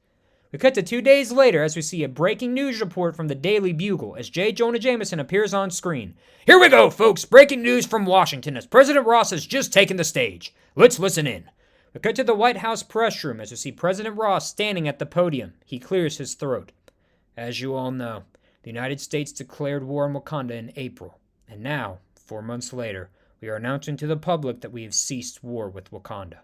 Speaker 1: We cut to 2 days later as we see a breaking news report from the Daily Bugle as J. Jonah Jameson appears on screen. Here we go, folks! Breaking news from Washington as President Ross has just taken the stage. Let's listen in. We cut to the White House press room as we see President Ross standing at the podium. He clears his throat. As you all know, the United States declared war on Wakanda in April. And now, 4 months later, we are announcing to the public that we have ceased war with Wakanda.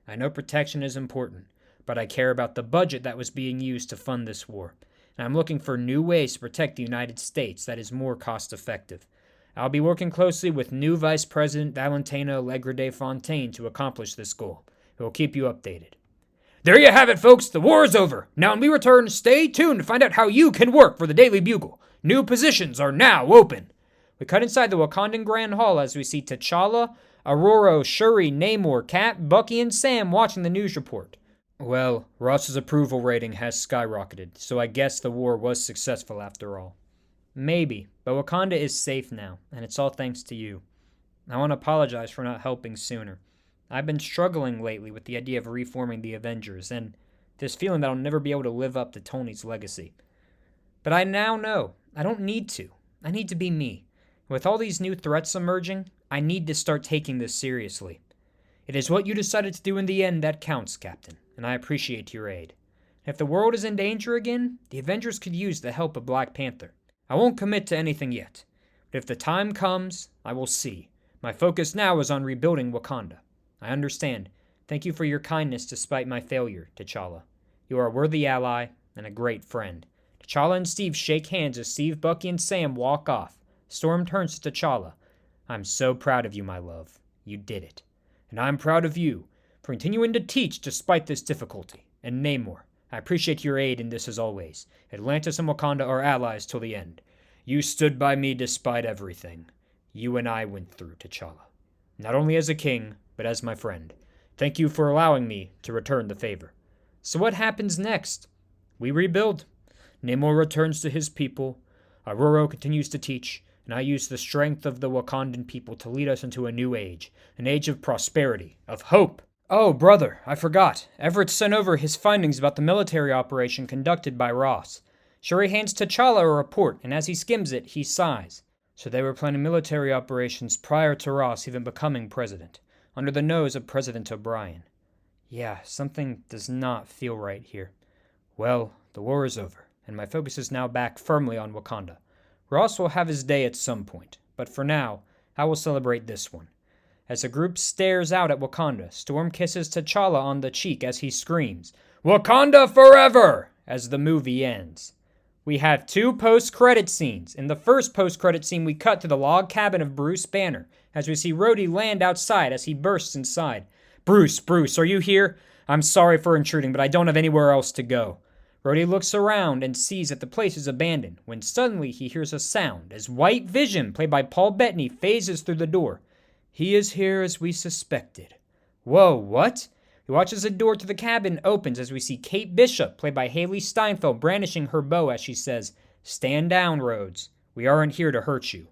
Speaker 1: I know protection is important, but I care about the budget that was being used to fund this war. And I'm looking for new ways to protect the United States that is more cost-effective. I'll be working closely with new Vice President Valentina Allegra de Fontaine to accomplish this goal. We'll keep you updated. There you have it, folks. The war is over. Now when we return, stay tuned to find out how you can work for the Daily Bugle. New positions are now open. We cut inside the Wakandan Grand Hall as we see T'Challa, Aurora, Shuri, Namor, Cap, Bucky, and Sam watching the news report.
Speaker 2: Well, Ross's approval rating has skyrocketed, so I guess the war was successful after all.
Speaker 1: Maybe, but Wakanda is safe now, and it's all thanks to you. I want to apologize for not helping sooner. I've been struggling lately with the idea of reforming the Avengers, and this feeling that I'll never be able to live up to Tony's legacy. But I now know I don't need to. I need to be me. With all these new threats emerging, I need to start taking this seriously. It is what you decided to do in the end that counts, Captain, and I appreciate your aid. If the world is in danger again, the Avengers could use the help of Black Panther. I won't commit to anything yet, but if the time comes, I will see. My focus now is on rebuilding Wakanda. I understand. Thank you for your kindness despite my failure, T'Challa. You are a worthy ally and a great friend. T'Challa and Steve shake hands as Steve, Bucky, and Sam walk off. Storm turns to T'Challa. I'm so proud of you, my love. You did it. And I'm proud of you for continuing to teach despite this difficulty. And Namor, I appreciate your aid in this as always. Atlantis and Wakanda are allies till the end. You stood by me despite everything you and I went through, T'Challa. Not only as a king, but as my friend. Thank you for allowing me to return the favor. So what happens next? We rebuild. Namor returns to his people. Aurora continues to teach, and I use the strength of the Wakandan people to lead us into a new age. An age of prosperity, of hope. Oh, brother, I forgot. Everett sent over his findings about the military operation conducted by Ross. Shuri hands T'Challa a report, and as he skims it, he sighs. So they were planning military operations prior to Ross even becoming president, under the nose of President O'Brien. Yeah, something does not feel right here. Well, the war is over, and my focus is now back firmly on Wakanda. Ross will have his day at some point, but for now, I will celebrate this one. As the group stares out at Wakanda, Storm kisses T'Challa on the cheek as he screams, "Wakanda forever!" as the movie ends. We have two post-credit scenes. In the first post-credit scene, we cut to the log cabin of Bruce Banner, as we see Rhodey land outside as he bursts inside. Bruce, are you here? I'm sorry for intruding, but I don't have anywhere else to go." Rhodey looks around and sees that the place is abandoned, when suddenly he hears a sound as White Vision, played by Paul Bettany, phases through the door. He is here as we suspected. Whoa, what? He watches the door to the cabin opens as we see Kate Bishop, played by Haley Steinfeld, brandishing her bow as she says, "Stand down, Rhodes. We aren't here to hurt you."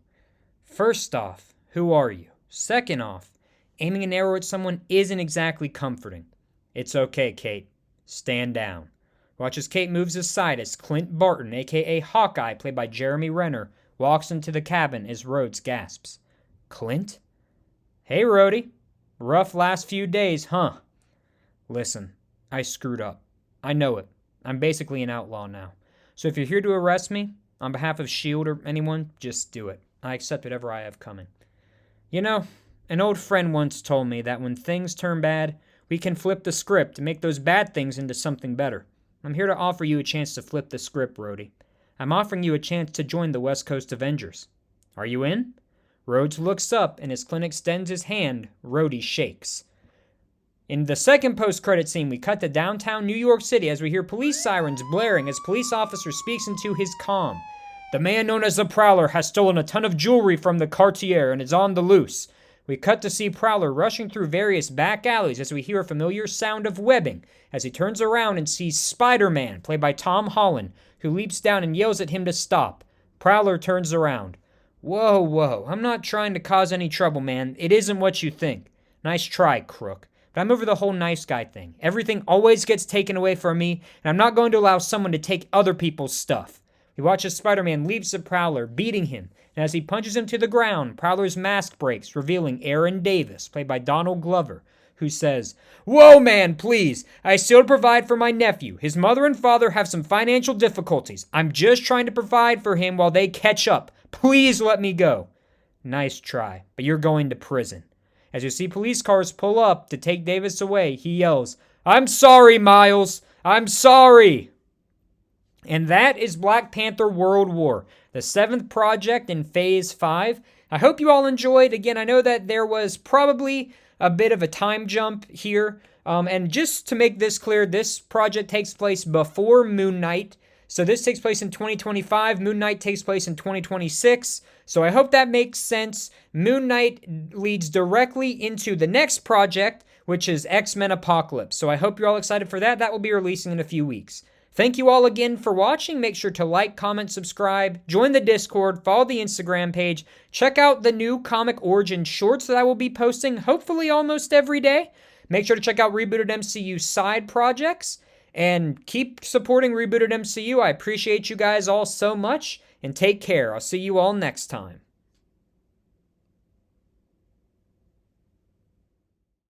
Speaker 1: First off, who are you? Second off, aiming an arrow at someone isn't exactly comforting. It's okay, Kate. Stand down. Watch as Kate moves aside as Clint Barton, a.k.a. Hawkeye, played by Jeremy Renner, walks into the cabin as Rhodes gasps. Clint? Hey, Rhodey. Rough last few days, huh? Listen, I screwed up. I know it. I'm basically an outlaw now. So if you're here to arrest me, on behalf of S.H.I.E.L.D. or anyone, just do it. I accept whatever I have coming. You know, an old friend once told me that when things turn bad, we can flip the script and make those bad things into something better. I'm here to offer you a chance to flip the script, Rhodey. I'm offering you a chance to join the West Coast Avengers. Are you in? Rhodes looks up, and as Clint extends his hand, Rhodey shakes. In the second post-credit scene, we cut to downtown New York City as we hear police sirens blaring as police officer speaks into his comm. The man known as the Prowler has stolen a ton of jewelry from the Cartier and is on the loose. We cut to see Prowler rushing through various back alleys as we hear a familiar sound of webbing as he turns around and sees Spider-Man, played by Tom Holland, who leaps down and yells at him to stop. Prowler turns around. Whoa, I'm not trying to cause any trouble, man. It isn't what you think. Nice try, crook. But I'm over the whole nice guy thing. Everything always gets taken away from me, and I'm not going to allow someone to take other people's stuff. We watch as Spider-Man leaps the Prowler, beating him, and as he punches him to the ground, Prowler's mask breaks, revealing Aaron Davis, played by Donald Glover, who says, "Whoa, man, please. I still provide for my nephew. His mother and father have some financial difficulties. I'm just trying to provide for him while they catch up. Please let me go." Nice try, but you're going to prison. As you see police cars pull up to take Davis away, he yells, "I'm sorry, Miles. I'm sorry." And that is Black Panther World War, the 7th project in Phase 5. I hope you all enjoyed. Again, I know that there was probably a bit of a time jump here. And just to make this clear, this project takes place before Moon Knight. So this takes place in 2025. Moon Knight takes place in 2026. So I hope that makes sense. Moon Knight leads directly into the next project, which is X-Men Apocalypse. So I hope you're all excited for that. That will be releasing in a few weeks. Thank you all again for watching. Make sure to like, comment, subscribe, join the Discord, follow the Instagram page, check out the new comic origin shorts that I will be posting hopefully almost every day. Make sure to check out Rebooted MCU side projects and keep supporting Rebooted MCU. I appreciate you guys all so much, and take care. I'll see you all next time.